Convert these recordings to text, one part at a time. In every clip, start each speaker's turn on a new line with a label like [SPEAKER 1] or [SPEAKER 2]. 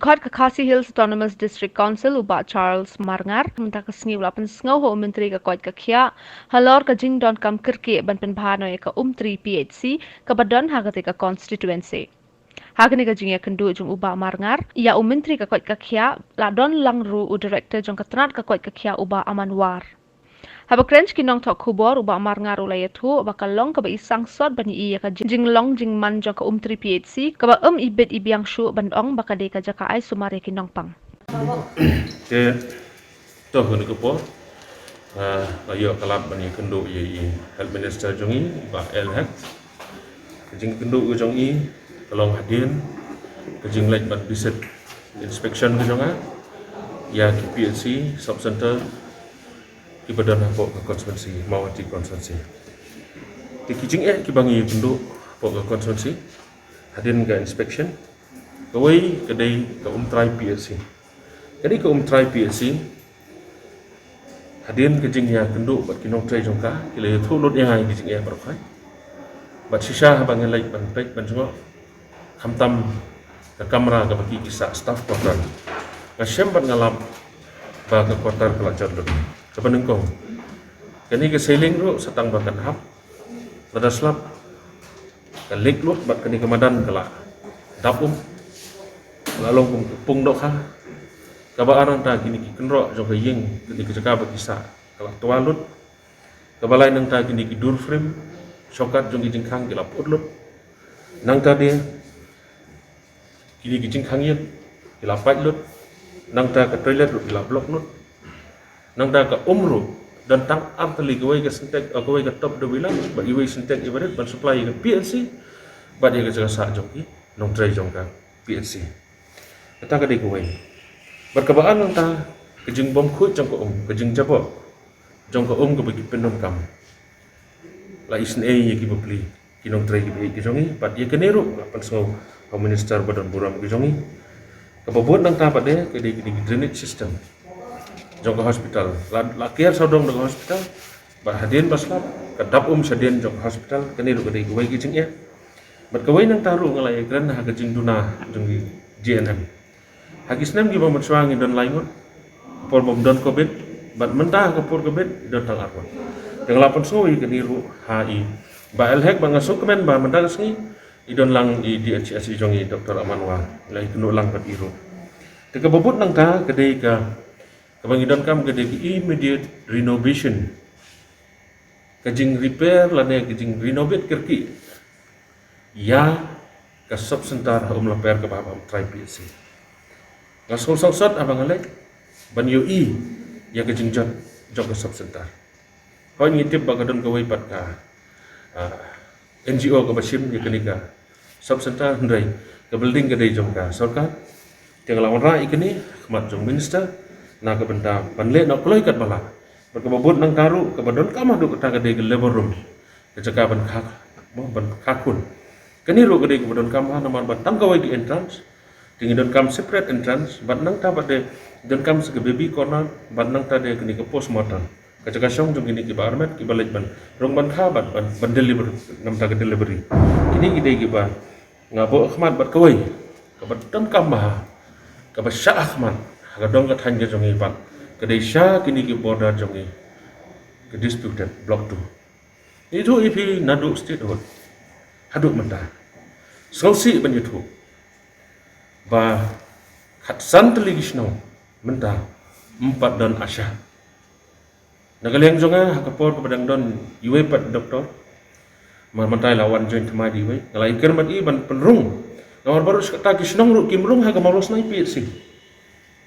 [SPEAKER 1] Koit ke Khasi Hills Autonomous District Council ubah Charles Marngar minta Pynsngew la Pynsngew ho Umtri ke koit ke khiah halor ke jingbymbiang kirki ban penbahano ke Umtri PHC ke badan hagati ke constituency. Hagani ke jingya kendu jung ubah Marngar ia Umtri ke koit ke khiah la don langru u director jung ketrat ke koit ke khiah ubah Amanwar. Haba krench kinong tok kubor ubah Marngar ulai tu bakal long ke isang sot bani iya ke jinglong jingman jong ke Umtri PHC ke ba ibet ibiang shu bandong bakal de ke jaka ai sumare kinong pang.
[SPEAKER 2] Ke toh ni kepo ayo kalap bani kendu ye Health Minister jongi ba health jing kendu jongi kalong hadin jing lek ban visit inspection ke jonga ya PHC sub center di badan apa ke konstituensi Mawhati konstituensi di kijing ki bangi kendu apa ke konstituensi hadin ke inspection kawai kedai ke Umtri PHC jadi ke Umtri PHC hadin kijing ya kendu bat kinong trai jongka kile thu lut yang ai kijing ya barkai bat shisha bangen lai ban pek ban jongo khamtam ke kamera ke bagi kisah staff quarter ngasem bat ngalap ba ke quarter pelajar lut kepenengkong kini ke sailing ru setang bakan hap pada slap ke lik lut bat kini kemadan kelak dapum lalong pung dok ha kaba arang ta kini ki kenro jong ying kini ke jaka bakisa kelak tualut kabalai nang ta kini ki dur frame shokat jong ki jingkhang kelak putlut nang ta dia kini ki jingkhang yet kelak pat lut nang ta ke toilet ru kelak blok lut nang ta ka umru dan tang arteli gawai ke sentek gawai ke top do bilang bagi gawai sentek ibarat ban supply ke PHC bad dia ke jasa jongki nong trai jongka PHC kata ka de gawai berkebaan nang ta ke jing bom khut jong ko ke jing jabo jong ko ke bagi penom kam la isne ye ki beli ki nong trai ki jongi bad dia ke neru pan so Home Minister badan buram ki jongi kebobot nang ta pade ke de drainage system jong ke hospital la care sodong de hospital ba hadin baslap kadap sadien jong hospital kini ru kedai kuai kicing ya bat kawai nang taru ngalai kran ha kicing duna jong JNM hagisnem gi bom suangi don laingon por bom don covid bat mentah ke por covid don tang arwan yang lapon soi kini ru HI ba elhek ba ngasuk kemen ba mentah sengi idon lang di DHS jongi Dr. Amanwar lai kenu lang bat iru tekebobot nang ta kedai ka Kabangidon kam ke immediate renovation kajing repair lane kajing renovate kerki ya ka sub center laper ke babam try PHC ngasol sot abang alek ban yo ya kajing jot ke sub center hoy ngitip bagadon kawai pat ka NGO ke basim ya kenika sub center ndai ke building ke dai jongka sarkar tinggal orang ikini khmat jong minister na ke benda panle nak keloi kat bala berkebobot nang taru ke badon kamah duk ta gede ke labor room ke jaga ban khak ban khakun keni ro gede ke badon kamah naman batang kawai di entrance tinggi don kam separate entrance bat nang ta bade don kam se baby corner bat nang ta de keni ke postmortem ke jaga song jong kini ke barmet ke balaj ban rong ban kha ban deliver nam ta ke delivery kini gede ke ba ngabo khmat bat kawai ke badon kamah ke ba Syah Ahmad kadang kat hanya jongi pat kedai Syah kini ke border jongi ke disputed block 2 itu ipi nadu statehood haduk mentah songsi banyitu ba khat san telegisno mentah 4 don ASHA nagaleng jonga hakapor ke padang don iwe pat doktor mantai lawan joint madi we ngalai kermat i ban penrung nomor baru kata kisnong ru kimrung ha kamalos nai PHC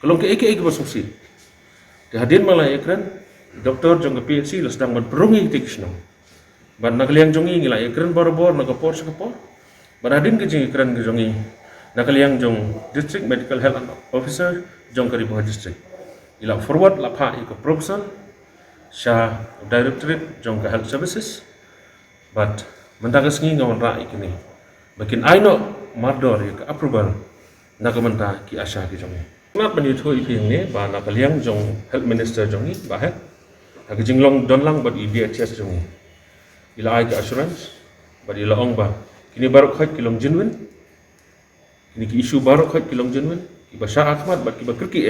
[SPEAKER 2] kalau ke eke basungsi kehadiran malah ekran doktor jong ke PHC sedang berperungi tikisno ban nakaliang jongi ngila ekran bor-bor nakapor sekapor ban hadin ke jing ekran ke jongi nakaliang jong district medical health officer jong ke ribuh district ila forward la pha ke professional Syah directorate jong ke health services but mendagas ngi ngawan ra ikini makin aino mardor ke approval nakamenta ki ASHA ki jongi Mat penyitu iping ni, bah nakaliang jong Health Minister jongi, bah Hak jinglong donlang bad DHS jongi. Ila ai ke assurance, bad ila ong bah. Kini baru khaj kilong jinwin. Kini ki isu baru khaj kilong jinwin. Iba Syah Ahmad bat kiba kerki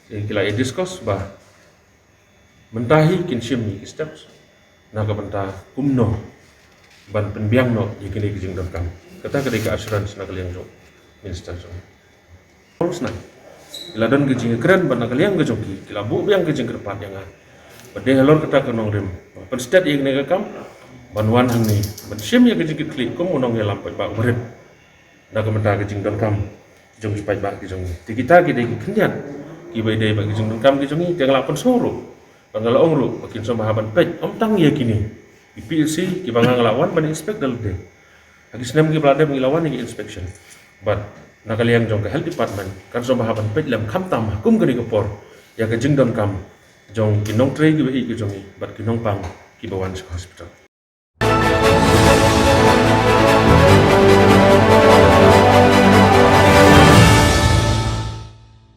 [SPEAKER 2] kila discuss bah mentahi kin sim ni steps naga benta kumno ban penbiang no yekini kijing dokam kata kedika assurance naga liang jo minister jo terus na ila don kijing keren ban naga liang joki kila bu biang kijing kedepan yang bade halor kata kenong rim pen state yekini kam ban wan hang ni ban sim ya kijing klik kum unong ya lampai ba berit naga benta kijing dokam jong supaya ba kijing kita kidai kenyan kibai dai ba kijing dokam kijing ni jangan lapon soro Bangala ongru makin sama haban pej tang ya kini PHC ki bangang lawan ban inspect dal de agis nem ki blade mengilawan ni inspection but nakaliang jong ke health department kan sama haban pej lam kham tam kum gani ko por ya ke jing dom kam jong kinong trei ki ba i ki jong but kinong pang ki bawan hospital